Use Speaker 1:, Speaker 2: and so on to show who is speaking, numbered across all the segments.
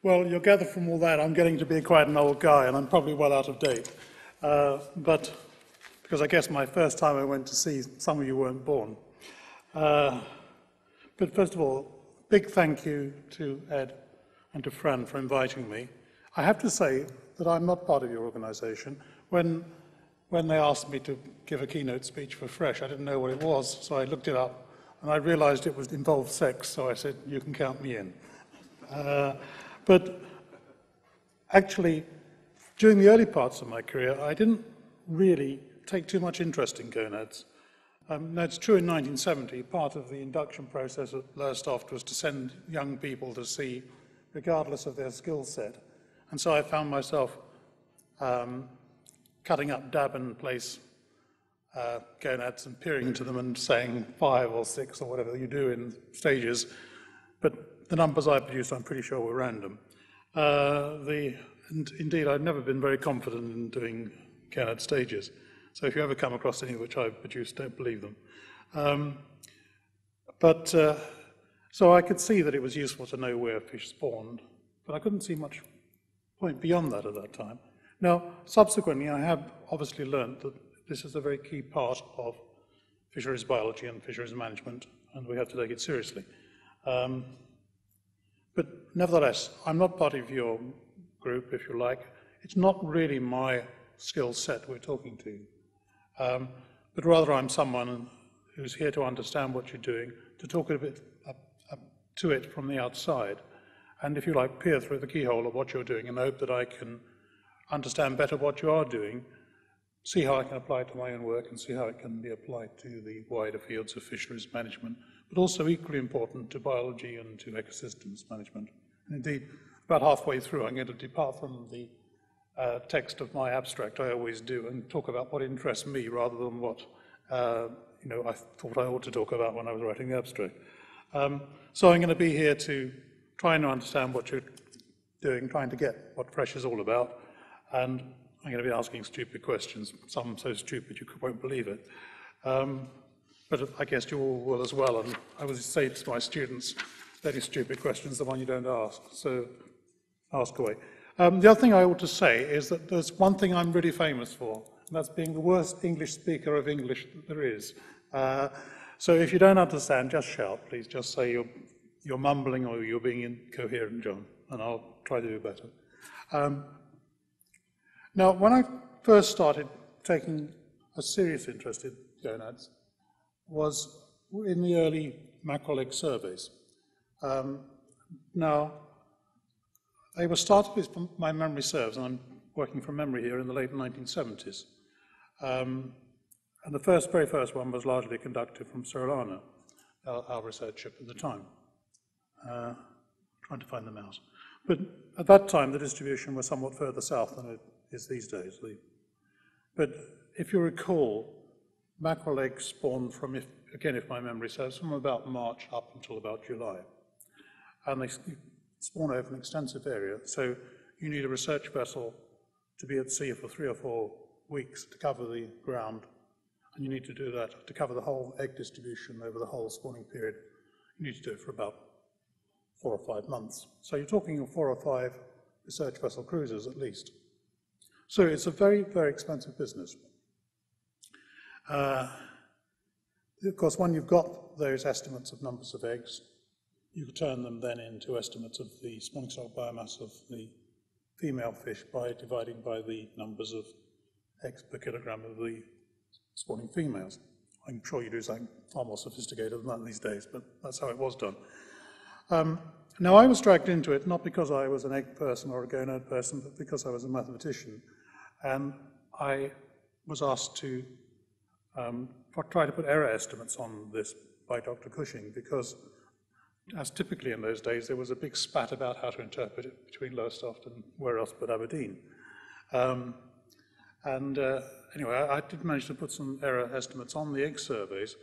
Speaker 1: Well, you'll gather from all that I'm getting to be quite an old guy, and I'm probably well out of date. But because I guess my first time I went to sea, some of you weren't born. But first of all, big thank you to Ed and to Fran for inviting me. I have to say that I'm not part of your organisation. When they asked me to give a keynote speech for Fresh, I didn't know what it was, so I looked it up, and I realised it involved sex, so I said, you can count me in. But actually, during the early parts of my career, I didn't really take too much interest in gonads. Now, it's true in 1970, part of the induction process at Lowestoft was to send young people to sea, regardless of their skill set. And so I found myself cutting up dab and place gonads and peering into them and saying 5 or 6 or whatever you do in stages. But the numbers I produced, I'm pretty sure, were random. And indeed, I've never been very confident in doing gonad stages. So if you ever come across any which I've produced, don't believe them. So I could see that it was useful to know where fish spawned, but I couldn't see much point beyond that at that time. Now, subsequently, I have obviously learned that this is a very key part of fisheries biology and fisheries management, and we have to take it seriously. But nevertheless, I'm not part of your group, if you like. It's not really my skill set we're talking to, but rather I'm someone who's here to understand what you're doing, to talk a bit to it from the outside, and if you like, peer through the keyhole of what you're doing and hope that I can understand better what you are doing, see how I can apply it to my own work and see how it can be applied to the wider fields of fisheries management, but also equally important to biology and to ecosystems management. And indeed, about halfway through, I'm going to depart from the text of my abstract, I always do, and talk about what interests me rather than what I thought I ought to talk about when I was writing the abstract. So I'm going to be here to try and understand what you're doing, trying to get what Fresh is all about, and I'm going to be asking stupid questions, some so stupid you won't believe it. But I guess you all will as well, and I always say to my students, very stupid questions, the one you don't ask, so ask away. The other thing I ought to say is that there's one thing I'm really famous for, and that's being the worst English speaker of English that there is. So if you don't understand, just shout, please. Just say you're mumbling or you're being incoherent, John, and I'll try to do better. Now, when I first started taking a serious interest in gonads was in the early mackerel egg surveys. Now, they were started, if my memory serves, and I'm working from memory here, in the late 1970s. And the very first one was largely conducted from Surulana, our research ship at the time. Trying to find the mouse. But at that time, the distribution was somewhat further south than it is these days. But if you recall, mackerel eggs spawned from, if my memory serves, from about March up until about July. And they spawn over an extensive area. So you need a research vessel to be at sea for 3 or 4 weeks to cover the ground. And you need to do that to cover the whole egg distribution over the whole spawning period. You need to do it for about 4 or 5 months. So you're talking of 4 or 5 research vessel cruises at least. So it's a very, very expensive business. Of course, when you've got those estimates of numbers of eggs, you can turn them then into estimates of the spawning stock biomass of the female fish by dividing by the numbers of eggs per kilogram of the spawning females. I'm sure you do something far more sophisticated than that these days, but that's how it was done. Now, I was dragged into it not because I was an egg person or a gonad person, but because I was a mathematician. And I was asked to try to put error estimates on this by Dr. Cushing, because, as typically in those days, there was a big spat about how to interpret it between Lowestoft and where else but Aberdeen. Anyway, I did manage to put some error estimates on the egg surveys,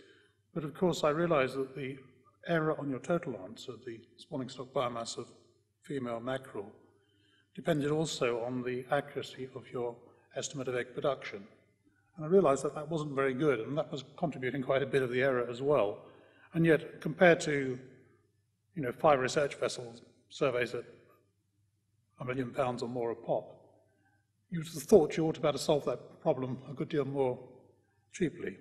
Speaker 1: but of course I realized that the error on your total answer, the spawning stock biomass of female mackerel, depended also on the accuracy of your estimate of egg production. And I realized that that wasn't very good, and that was contributing quite a bit of the error as well. And yet, compared to 5 research vessels surveys at £1 million or more a pop, you'd have thought you ought to be able to solve that problem a good deal more cheaply.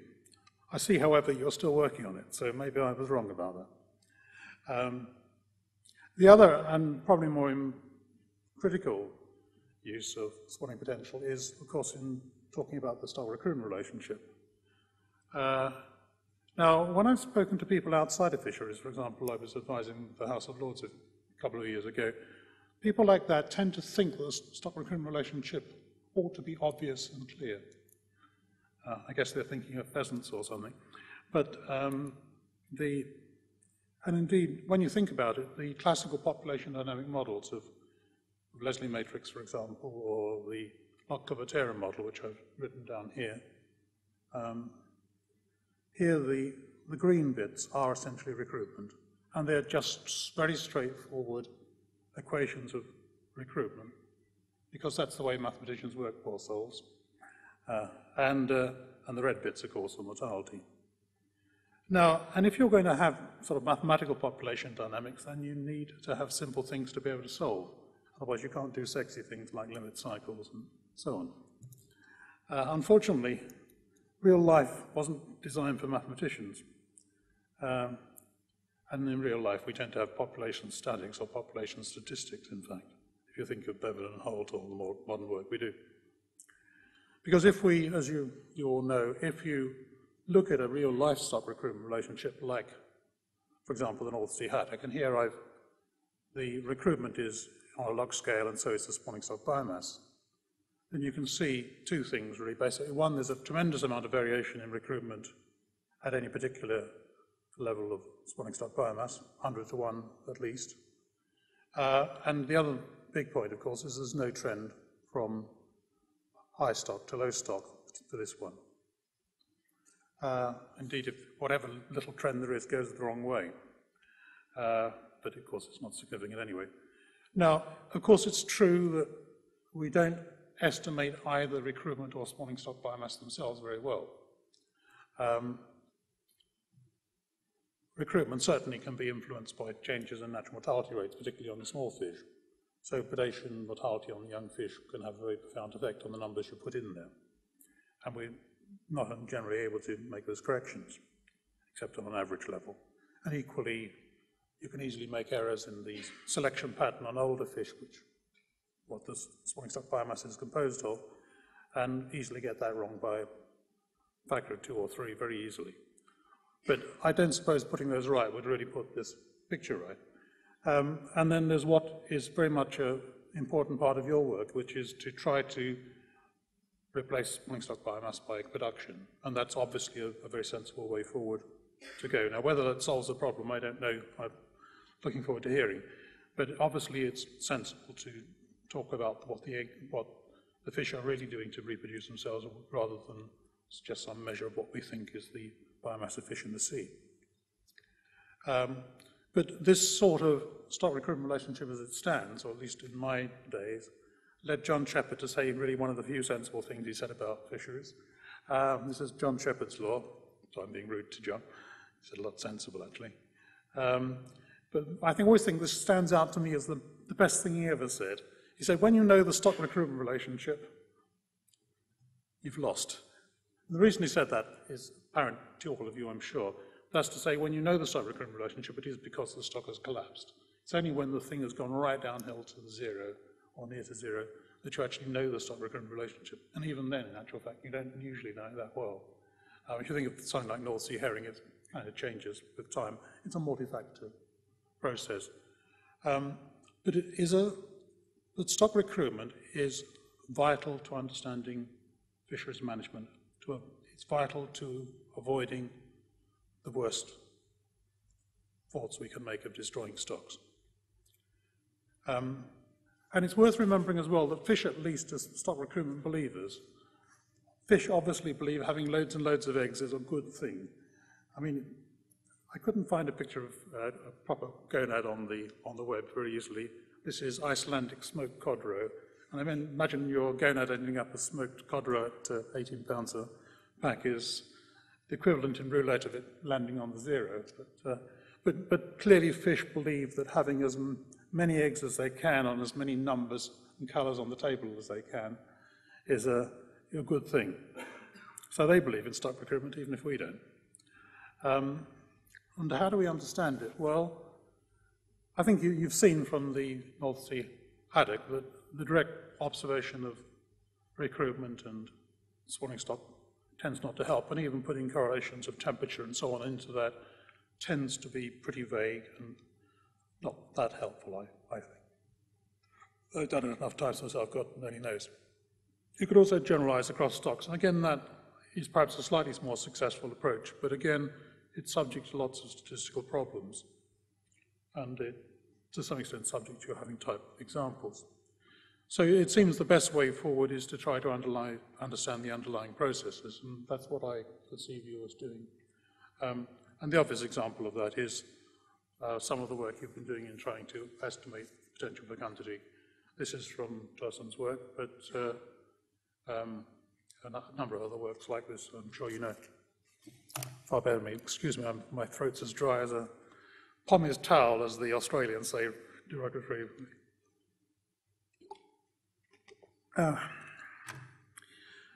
Speaker 1: I see, however, you're still working on it, so maybe I was wrong about that. The other, and probably more critical use of spawning potential is, of course, in talking about the stock-recruitment relationship. Now, when I've spoken to people outside of fisheries, for example, I was advising the House of Lords a couple of years ago, people like that tend to think that the stock-recruitment relationship ought to be obvious and clear. I guess they're thinking of pheasants or something. But and indeed, when you think about it, the classical population dynamic models of Leslie matrix, for example, or the Locklever-Taylor model, which I've written down here, here the green bits are essentially recruitment, and they're just very straightforward equations of recruitment, because that's the way mathematicians work for souls. And the red bits, of course, are mortality. Now, and if you're going to have sort of mathematical population dynamics, then you need to have simple things to be able to solve. Otherwise, you can't do sexy things like limit cycles and so on. Unfortunately, real life wasn't designed for mathematicians. And in real life, we tend to have population statics or population statistics, in fact, if you think of Bevan and Holt or the more modern work we do. Because if we, as you all know, if you look at a real livestock recruitment relationship like, for example, the North Sea haddock, and here the recruitment is on a log scale and so is the spawning stock biomass, then you can see two things really basically. One, there's a tremendous amount of variation in recruitment at any particular level of spawning stock biomass, 100 to 1 at least. And the other big point, of course, is there's no trend from high stock to low stock for this one. Indeed, if whatever little trend there is goes the wrong way. But of course, it's not significant anyway. Now, of course, it's true that we don't estimate either recruitment or spawning stock biomass themselves very well. Recruitment certainly can be influenced by changes in natural mortality rates, particularly on the small fish. So predation and mortality on the young fish can have a very profound effect on the numbers you put in there. And we're not generally able to make those corrections, except on an average level. And equally, you can easily make errors in the selection pattern on older fish, which what the spawning stock biomass is composed of, and easily get that wrong by a factor of 2 or 3 very easily. But I don't suppose putting those right would really put this picture right. And then there's what is very much an important part of your work, which is to try to replace spawning stock biomass by production. And that's obviously a very sensible way forward to go. Now, whether that solves the problem, I don't know. I'm looking forward to hearing. But obviously, it's sensible to talk about what the fish are really doing to reproduce themselves, rather than just some measure of what we think is the biomass of fish in the sea. But this sort of stock recruitment relationship as it stands, or at least in my days, led John Shepherd to say really one of the few sensible things he said about fisheries. This is John Shepherd's law, so I'm being rude to John. He said a lot sensible, actually. But I always think this stands out to me as the best thing he ever said. He said, when you know the stock recruitment relationship, you've lost. And the reason he said that is apparent to all of you, I'm sure. That's to say, when you know the stock recruitment relationship, it is because the stock has collapsed. It's only when the thing has gone right downhill to zero, or near to zero, that you actually know the stock recruitment relationship. And even then, in actual fact, you don't usually know that well. If you think of something like North Sea herring, it kind of changes with time. It's a multi-factor process. But stock recruitment is vital to understanding fisheries management. It's vital to avoiding the worst faults we can make of destroying stocks. And it's worth remembering as well that fish, at least as stock recruitment believers, fish obviously believe having loads and loads of eggs is a good thing. I mean, I couldn't find a picture of a proper gonad on the web very easily. This is Icelandic smoked cod roe. And I mean, imagine your gonad ending up as smoked cod roe at 18 pounds a pack is the equivalent in roulette of it landing on the zero. But clearly fish believe that having as many eggs as they can on as many numbers and colours on the table as they can is a good thing. So they believe in stock recruitment, even if we don't. And how do we understand it? Well, I think you've seen from the North Sea haddock that the direct observation of recruitment and spawning stock tends not to help, and even putting correlations of temperature and so on into that tends to be pretty vague and not that helpful, I think. I've done it enough times myself, God only knows. You could also generalize across stocks, and again, that is perhaps a slightly more successful approach, but again, it's subject to lots of statistical problems, and to some extent subject to having type examples. So it seems the best way forward is to try to understand the underlying processes, and that's what I perceive you as doing. And the obvious example of that is some of the work you've been doing in trying to estimate potential fecundity. This is from Torsten's work, but a number of other works like this, I'm sure you know. Far better than me. Excuse me, my throat's as dry as a pommy's towel, as the Australians say derogatorily.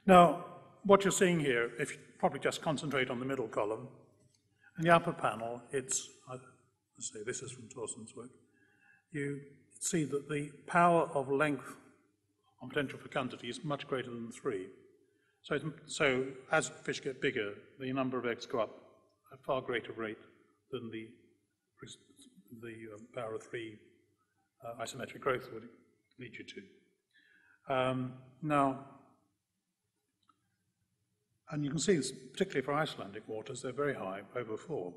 Speaker 1: Now, what you're seeing here, if you probably just concentrate on the middle column, in the upper panel, it's, let's say this is from Torsten's work, you see that the power of length on potential fecundity is much greater than 3. So as fish get bigger, the number of eggs go up at a far greater rate than the power of 3 isometric growth would lead you to. Now, and you can see, particularly for Icelandic waters, they're very high, over 4.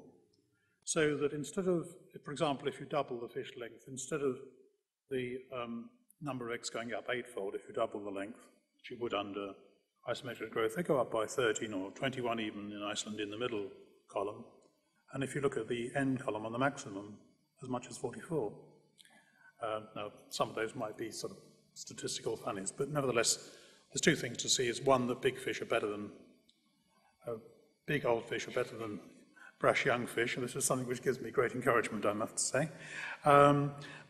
Speaker 1: So that instead of, for example, if you double the fish length, instead of the number of eggs going up 8-fold, if you double the length, which you would under isometric growth, they go up by 13 or 21 even in Iceland in the middle column. And if you look at the end column on the maximum, as much as 44. Now, some of those might be sort of statistical funnies, but nevertheless, there's two things to see. Is one, that big fish are better than, big old fish are better than brash young fish, and this is something which gives me great encouragement, I must say.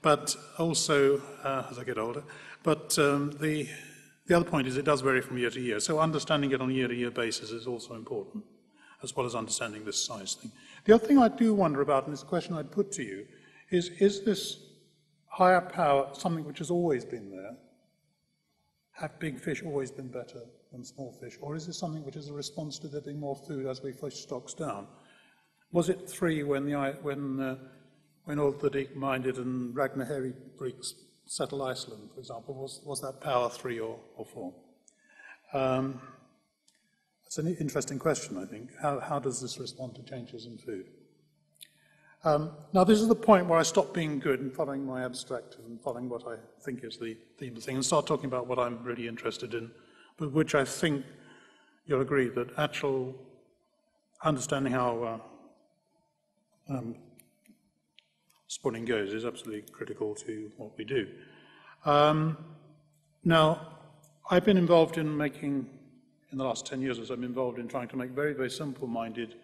Speaker 1: But also, as I get older, but the other point is it does vary from year to year, so understanding it on a year-to-year basis is also important, as well as understanding this size thing. The other thing I do wonder about, and it's a question I'd put to you, is this higher power something which has always been there? Have big fish always been better than small fish, or is this something which is a response to there being more food as we fish stocks down? Was it 3 when all the deep-minded and Ragnarheri Greeks settled Iceland, for example? Was that power 3 or 4? That's an interesting question, I think. How does this respond to changes in food? Now, this is the point where I stop being good and following my abstractive and following what I think is the theme of the thing and start talking about what I'm really interested in, but which I think you'll agree that actual understanding how spawning goes is absolutely critical to what we do. Now, I've been involved in making, in the last 10 years or so, I've been involved in trying to make very, very simple-minded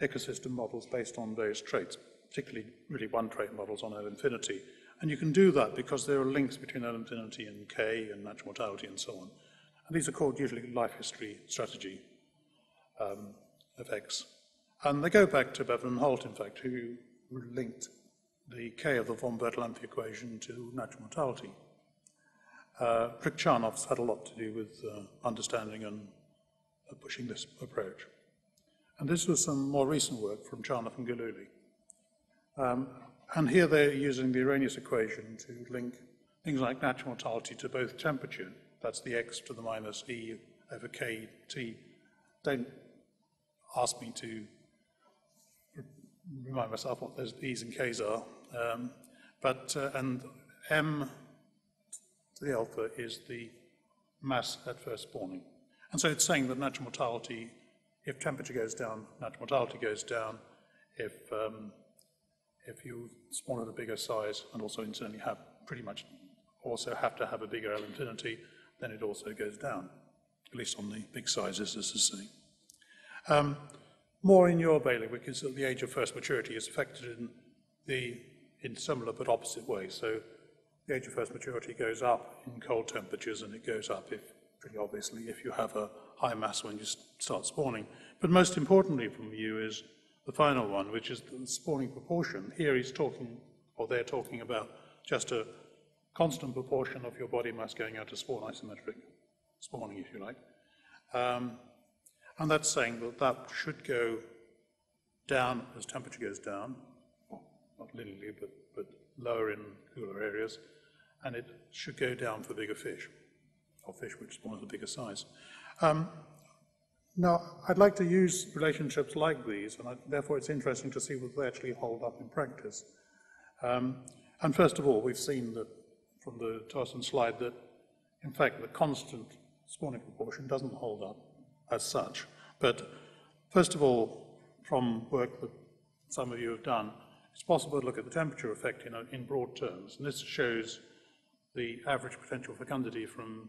Speaker 1: ecosystem models based on various traits, particularly really one-trait models on L infinity. And you can do that because there are links between L infinity and K and natural mortality and so on. And these are called usually life history strategy effects. And they go back to Bevan and Holt, in fact, who linked the K of the von Bertalanffy equation to natural mortality. Rick Charnoff's had a lot to do with understanding and pushing this approach. And this was some more recent work from Charnoff and Galuli. And here they're using the erroneous equation to link things like natural mortality to both temperature, that's the x to the minus e over kt. Don't ask me to remind myself what those e's and k's are. And m to the alpha is the mass at first spawning. And so it's saying that natural mortality, if temperature goes down, natural mortality goes down. If you spawn at a bigger size and also incidentally have pretty much also have to have a bigger L infinity, then it also goes down, at least on the big sizes, this is saying. More in your bailiwick is that the age of first maturity is affected in the in similar but opposite ways. So the age of first maturity goes up in cold temperatures, and it goes up, pretty obviously, if you have a high mass when you start spawning. But most importantly from you is the final one, which is the spawning proportion. Here he's talking, or they're talking about just a constant proportion of your body mass going out to spawn, isometric spawning, if you like. And that's saying that that should go down as temperature goes down, not linearly, but lower in cooler areas, and it should go down for bigger fish, or fish which spawn of the bigger size. Now, I'd like to use relationships like these, and therefore it's interesting to see whether they actually hold up in practice. And first of all, we've seen that from the Torsten slide that, in fact, the constant spawning proportion doesn't hold up as such. But first of all, from work that some of you have done, it's possible to look at the temperature effect in broad terms. And this shows the average potential fecundity from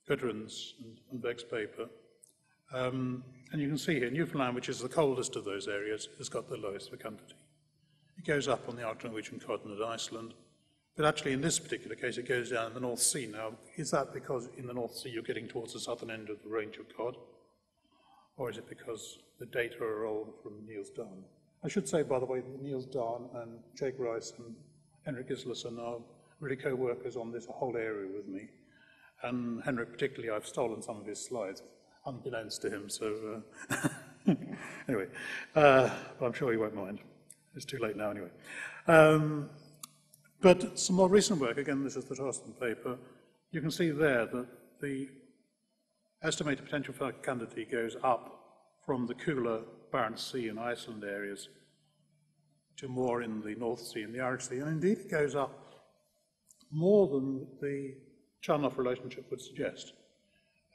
Speaker 1: Gudrun's and Beck's paper. And you can see here, Newfoundland, which is the coldest of those areas, has got the lowest fecundity. It goes up on the Arctic Norwegian cod and at Iceland. But actually, in this particular case, it goes down in the North Sea. Now, is that because in the North Sea you're getting towards the southern end of the range of cod? Or is it because the data are all from Niels Dahn? I should say, by the way, that Niels Dahn and Jake Rice and Henrik Islason are really co-workers on this whole area with me. And Henrik, particularly, I've stolen some of his slides, unbeknownst to him, so anyway, but I'm sure he won't mind. It's too late now anyway. But some more recent work, again, this is the Torsten paper, you can see there that the estimated potential fecundity goes up from the cooler Barents Sea and Iceland areas to more in the North Sea and the Irish Sea, and indeed it goes up more than the Charnoff relationship would suggest.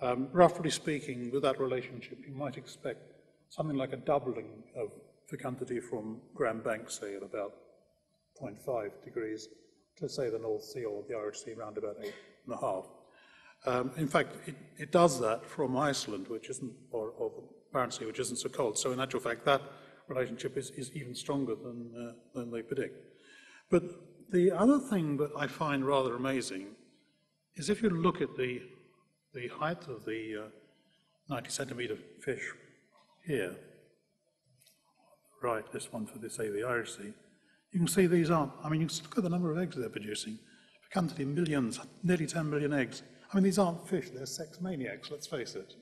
Speaker 1: Roughly speaking, with that relationship, you might expect something like a doubling of fecundity from Grand Bank, say, at about 0.5 degrees, to say the North Sea or the Irish Sea around about 8.5. In fact, it does that from Iceland, which isn't, or the Barents Sea, which isn't so cold. So in actual fact, that relationship is even stronger than they predict. But the other thing that I find rather amazing is if you look at the height of the 90 centimetre fish here, right, this one for, say, the Irish Sea, you can see these aren't, I mean, you can look at the number of eggs they're producing. Fecundity millions, nearly 10 million eggs. I mean, these aren't fish, they're sex maniacs, let's face it.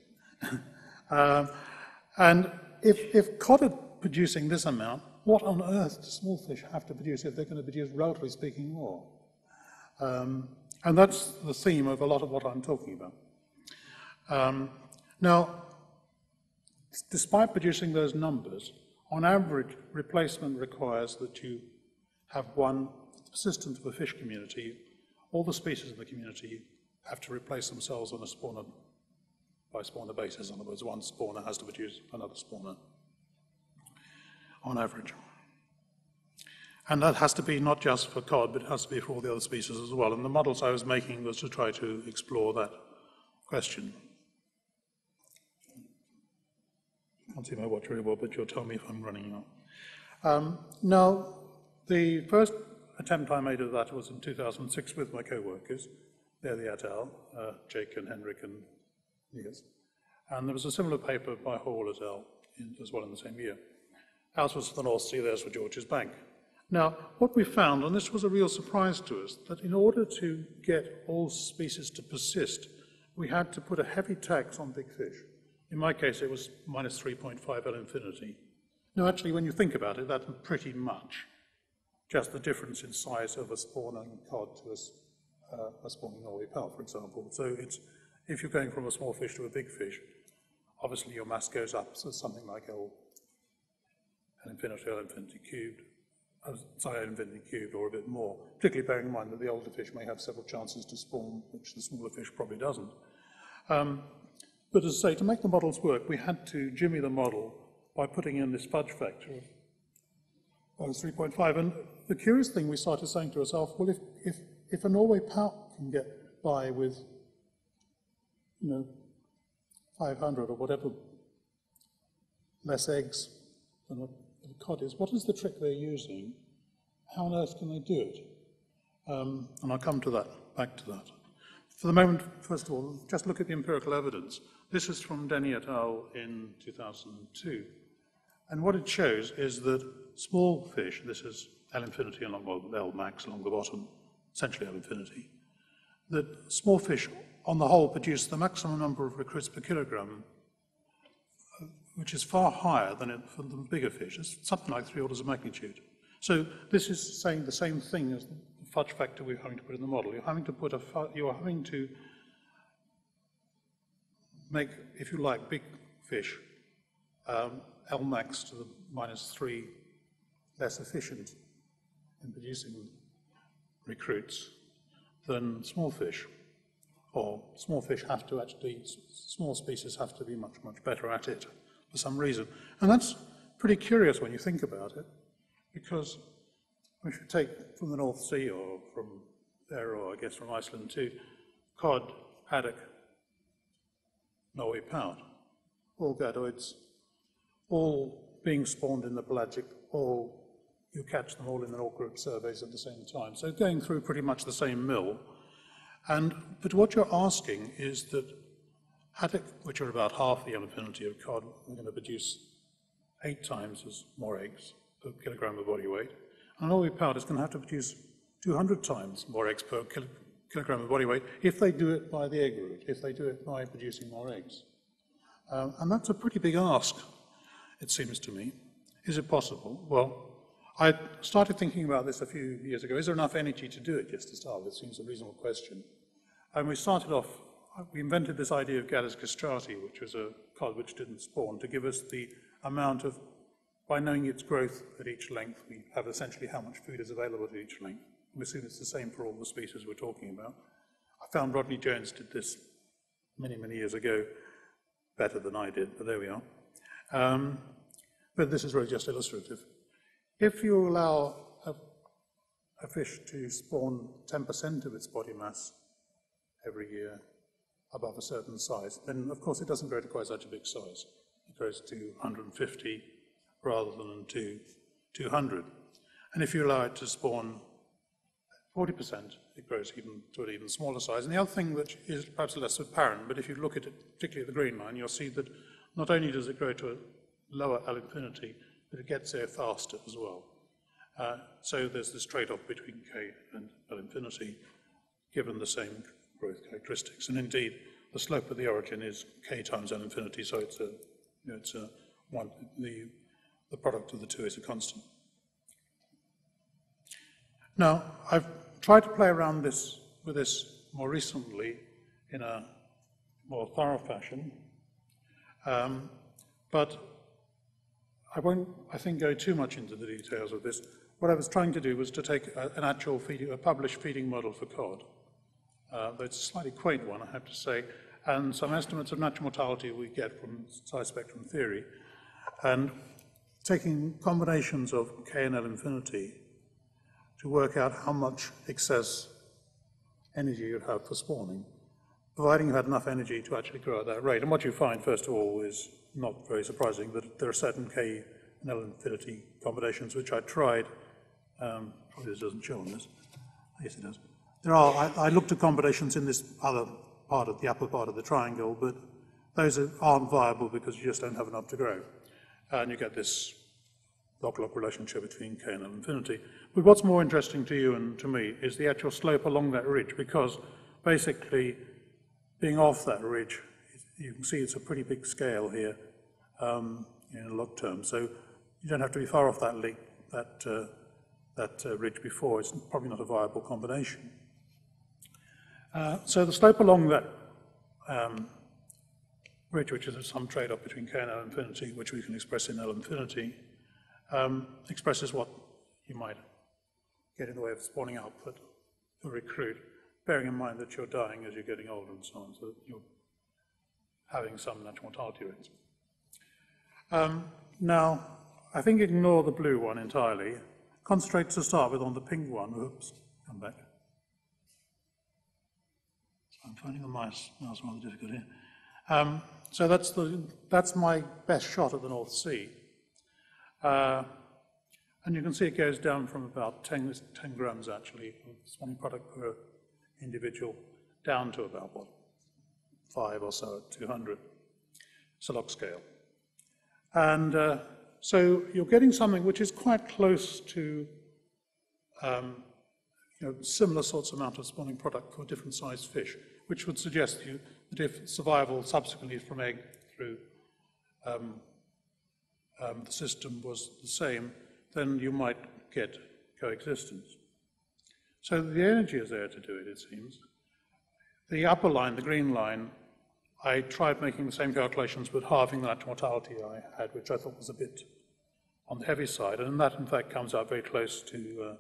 Speaker 1: And if cod are producing this amount, what on earth do small fish have to produce if they're going to produce, relatively speaking, more? And that's the theme of a lot of what I'm talking about. Now, despite producing those numbers, on average, replacement requires that you have the persistence of a fish community. All the species in the community have to replace themselves on a spawner by spawner basis. In other words, one spawner has to produce another spawner on average. And that has to be not just for cod, but it has to be for all the other species as well. And the models I was making was to try to explore that question. I can't see my watch very well, but you'll tell me if I'm running out. Now, the first attempt I made of that was in 2006 with my co-workers. They're the et al., Jake and Henrik and Niels. And there was a similar paper by Hall et al. As well in the same year. Ours was for the North Sea, theirs for George's Bank. Now, what we found, and this was a real surprise to us, that in order to get all species to persist, we had to put a heavy tax on big fish. In my case, it was minus 3.5 at infinity. Now, actually, when you think about it, that's pretty much just the difference in size of a spawning cod to a spawning Norway pout, for example. So it's, if you're going from a small fish to a big fish, obviously your mass goes up, so something like L infinity cubed, L infinity cubed or a bit more, particularly bearing in mind that the older fish may have several chances to spawn, which the smaller fish probably doesn't. But as I say, to make the models work, we had to jimmy the model by putting in this fudge factor of 3.5. And the curious thing, we started saying to ourselves, well, if a Norway pout can get by with, 500 or whatever less eggs than a cod is, what is the trick they're using? How on earth can they do it? And I'll come to that, back to that. For the moment, first of all, just look at the empirical evidence. This is from Denny et al. In 2002. And what it shows is that small fish, this is L infinity along, well, L max along the bottom, essentially L infinity, that small fish on the whole produce the maximum number of recruits per kilogram, which is far higher than for the bigger fish. It's something like 3 orders of magnitude. So this is saying the same thing as the fudge factor we're having to put in the model. You're having to make, if you like, big fish L max to the -3 less efficient in producing recruits than small fish. Or small fish have to actually, small species have to be much, much better at it for some reason. And that's pretty curious when you think about it, because if you take from the North Sea or from there, or I guess from Iceland too, cod, haddock, Norway pout, all gadoids, all being spawned in the pelagic, all you catch them all in the all group surveys at the same time. So going through pretty much the same mill. But what you're asking is that haddock, which are about half the infinity of cod, are going to produce 8 times as more eggs per kilogram of body weight. And Norway pout is going to have to produce 200 times more eggs per kilogram of body weight if they do it by the egg route, if they do it by producing more eggs. And that's a pretty big ask, it seems to me. Is it possible? Well, I started thinking about this a few years ago. Is there enough energy to do it just to start with? It seems a reasonable question. And we started off, we invented this idea of Gadus castrati, which was a cod which didn't spawn, to give us the amount of, by knowing its growth at each length, we have essentially how much food is available at each length. We assume it's the same for all the species we're talking about. I found Rodney Jones did this many, many years ago, better than I did, but there we are. But this is really just illustrative. If you allow a fish to spawn 10% of its body mass every year above a certain size, then of course it doesn't grow to quite such a big size. It grows to 150 rather than to 200. And if you allow it to spawn 40%, it grows to an even smaller size. And the other thing which is perhaps less apparent, but if you look at it, particularly at the green line, you'll see that not only does it grow to a lower L infinity, but it gets there faster as well. So there's this trade-off between K and L infinity, given the same growth characteristics. And indeed, the slope of the origin is K times L infinity, so it's the product of the two is a constant. Now, I've tried to play around with this more recently in a more thorough fashion, but I won't, I think, go too much into the details of this. What I was trying to do was to take an actual a published feeding model for cod, though it's a slightly quaint one, I have to say, and some estimates of natural mortality we get from size spectrum theory, and taking combinations of K and L infinity to work out how much excess energy you'd have for spawning, providing you had enough energy to actually grow at that rate. And what you find, first of all, is not very surprising, that there are certain K and L infinity combinations which I tried. Probably this doesn't show on this. Yes, it does. There are. I looked at combinations in this other part of the upper part of the triangle, but those aren't viable because you just don't have enough to grow, and you get this log-log relationship between K and L infinity. But what's more interesting to you and to me is the actual slope along that ridge, because basically being off that ridge, you can see it's a pretty big scale here in a log term. So you don't have to be far off that ridge before. It's probably not a viable combination. So the slope along that ridge, which is some trade-off between K and L infinity, which we can express in L infinity, expresses what you might get in the way of spawning output for recruit, bearing in mind that you're dying as you're getting older and so on, so that you're having some natural mortality rates. Now, I think ignore the blue one entirely. Concentrate to start with on the pink one. Oops, come back. So I'm finding the mouse rather difficult here. So that's my best shot at the North Sea. And you can see it goes down from about 10 grams actually of spawning product per individual down to about, what, 5 or so at 200. It's a log scale. And so you're getting something which is quite close to similar sorts of amount of spawning product for different sized fish, which would suggest to you that if survival subsequently from egg through the system was the same, then you might get coexistence. So the energy is there to do it, it seems. The upper line, the green line, I tried making the same calculations but halving the natural mortality I had, which I thought was a bit on the heavy side, and that in fact comes out very close to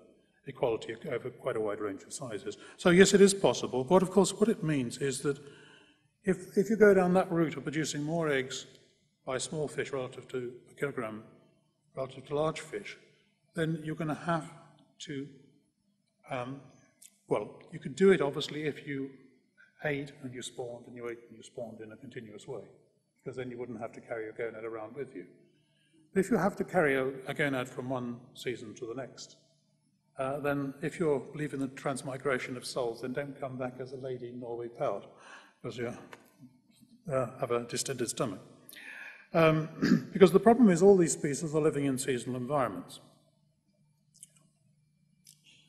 Speaker 1: equality over quite a wide range of sizes. So yes, it is possible, but of course what it means is that if you go down that route of producing more eggs by small fish relative to a kilogram, relative to large fish, then you're going to have to, well, you could do it obviously if you ate and you spawned and you ate and you spawned in a continuous way, because then you wouldn't have to carry your gonad around with you. If you have to carry a gonad from one season to the next, then if you believe in the transmigration of souls, then don't come back as a lady nor be proud, because you have a distended stomach. Because the problem is all these species are living in seasonal environments.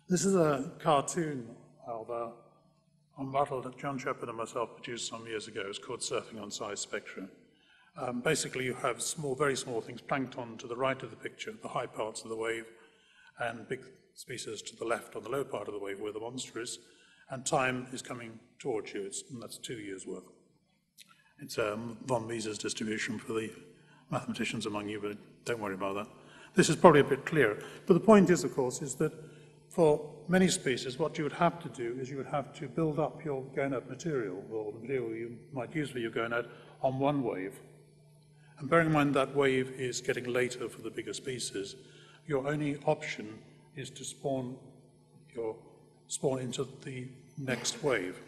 Speaker 1: This is a cartoon of a model that John Shepard and myself produced some years ago. It's called Surfing on Size Spectra. Basically, you have small, very small things, plankton to the right of the picture, the high parts of the wave, and big species to the left on the low part of the wave where the monster is, and time is coming towards you, and that's 2 years' worth. It's von Mises distribution for the mathematicians among you, but don't worry about that. This is probably a bit clearer. But the point is, of course, is that for many species, what you would have to do is you would have to build up your gonad material, or the material you might use for your gonad, on one wave. And bearing in mind that wave is getting later for the bigger species, your only option is to spawn into the next wave.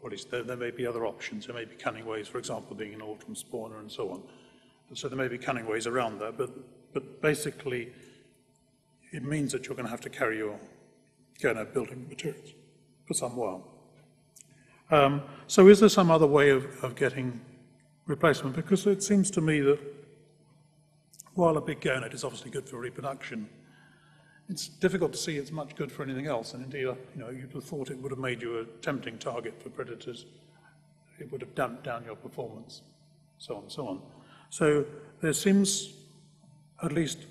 Speaker 1: Or at least there may be other options. There may be cunning ways, for example, being an autumn spawner and so on. So there may be cunning ways around that, but basically it means that you're going to have to carry your gonad building materials for some while. So is there some other way of getting replacement? Because it seems to me that while a big gonad is obviously good for reproduction, it's difficult to see it's much good for anything else. And indeed, you'd have thought it would have made you a tempting target for predators. It would have damped down your performance, so on and so on. So there seems at least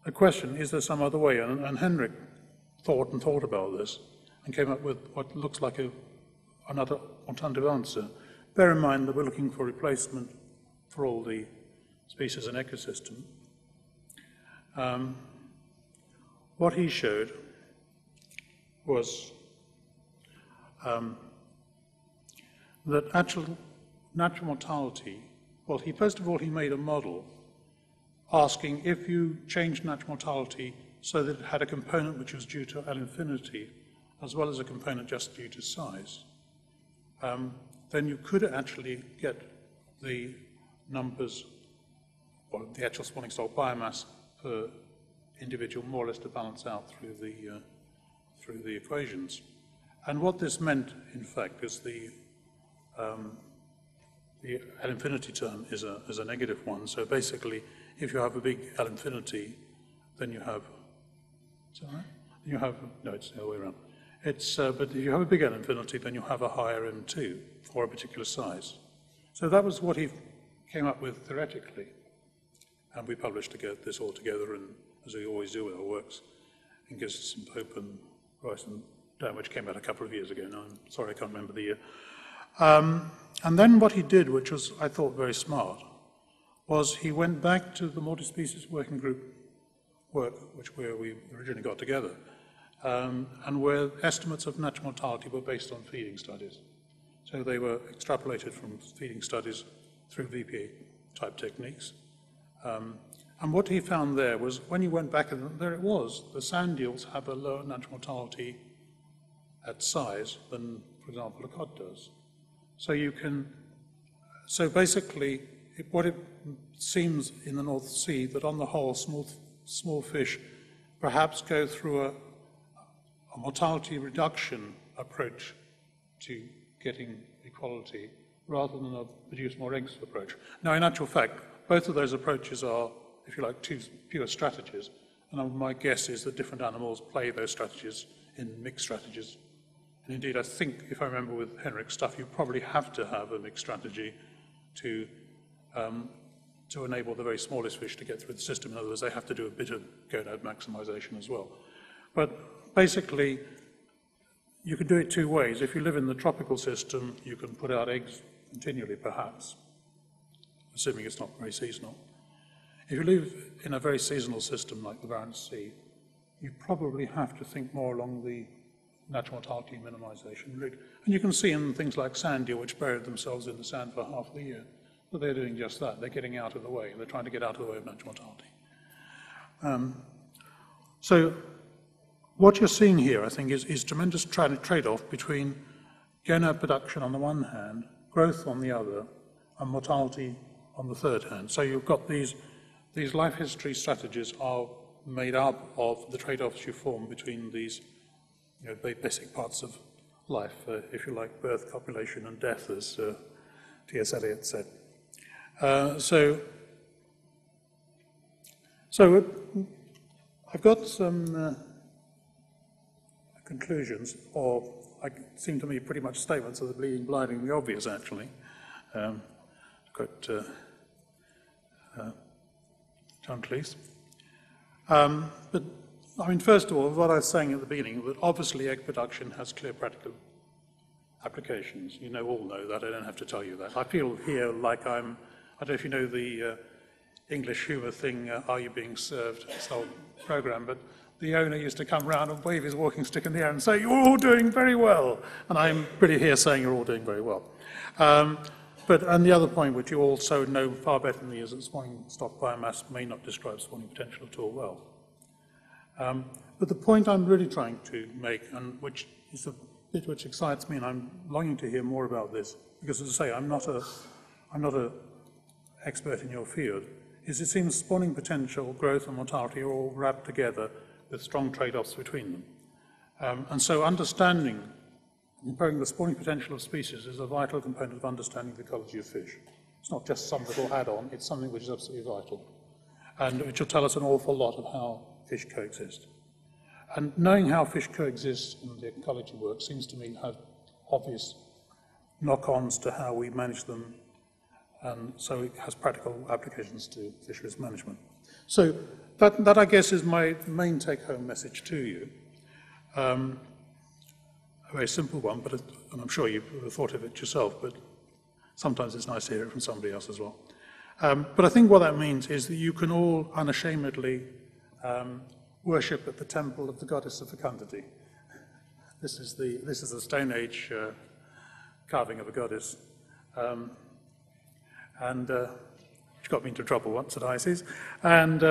Speaker 1: a question, is there some other way? And Henrik thought about this and came up with what looks like another alternative answer. Bear in mind that we're looking for replacement for all the species and ecosystem. What he showed was that actual natural mortality, well, first of all, he made a model asking if you changed natural mortality so that it had a component which was due to L infinity, as well as a component just due to size, then you could actually get the numbers, or the actual spawning stock biomass per individual more or less to balance out through the equations. And what this meant, in fact, is the L infinity term is a negative one. So basically, if you have a big L infinity, then you have, is that right? You have, no, it's the other way around. But if you have a big L infinity, then you have a higher M2 for a particular size. So that was what he came up with theoretically. And we published this all together, and as we always do with our works, in Gibbs and Pope and Rice and Dan, which came out a couple of years ago now. I'm sorry, I can't remember the year. And then what he did, which was, I thought, very smart, was he went back to the multi-species working group work, where we originally got together, and where estimates of natural mortality were based on feeding studies. So they were extrapolated from feeding studies through VPA-type techniques. And what he found there was, when he went back, and there it was, the sand eels have a lower natural mortality at size than, for example, a cod does. So basically, what it seems in the North Sea, that on the whole, small fish perhaps go through a mortality reduction approach to getting equality rather than a produce more eggs approach. Now, in actual fact, both of those approaches are, if you like, two pure strategies, and my guess is that different animals play those strategies in mixed strategies. And indeed, I think, if I remember with Henrik's stuff, you probably have to have a mixed strategy to enable the very smallest fish to get through the system. In other words, they have to do a bit of gonad maximization as well. But basically, you can do it two ways. If you live in the tropical system, you can put out eggs continually, perhaps, assuming it's not very seasonal. If you live in a very seasonal system like the Barents Sea, you probably have to think more along the natural mortality minimization route. And you can see in things like sand deer, which buried themselves in the sand for half the year, that they're doing just that. They're getting out of the way. They're trying to get out of the way of natural mortality. So what you're seeing here, I think, is tremendous trade-off between gonad production on the one hand, growth on the other, and mortality on the third hand. So you've got these life history strategies are made up of the trade-offs you form between these basic parts of life, if you like, birth, copulation, and death, as T.S. Eliot said. So I've got some conclusions, or seem to me pretty much statements of the bleeding, blinding, the obvious, actually. Quite John Cleese. But I mean, first of all, what I was saying at the beginning, that obviously egg production has clear practical applications. You all know that, I don't have to tell you that. I feel here like I don't know if you know the English humour thing, Are You Being Served? It's an old programme, but the owner used to come round and wave his walking stick in the air and say, "You're all doing very well." And I'm pretty here saying you're all doing very well. And the other point, which you also know far better than me, is that spawning stock biomass may not describe spawning potential at all well. But the point I'm really trying to make, and which is the bit which excites me, and I'm longing to hear more about this, because as I say, I'm not an expert in your field, is it seems spawning potential, growth, and mortality are all wrapped together with strong trade-offs between them. And so understanding, comparing the spawning potential of species is a vital component of understanding the ecology of fish. It's not just some little add-on, it's something which is absolutely vital, and which will tell us an awful lot of how fish coexist. And knowing how fish coexist in the ecology work seems to me to have obvious knock-ons to how we manage them, and so it has practical applications to fisheries management. So that I guess is my main take-home message to you. A very simple one, and I'm sure you've thought of it yourself, but sometimes it's nice to hear it from somebody else as well. But I think what that means is that you can all unashamedly worship at the temple of the goddess of fecundity. This is the Stone Age carving of a goddess, which got me into trouble once at ICES. And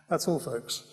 Speaker 1: that's all, folks.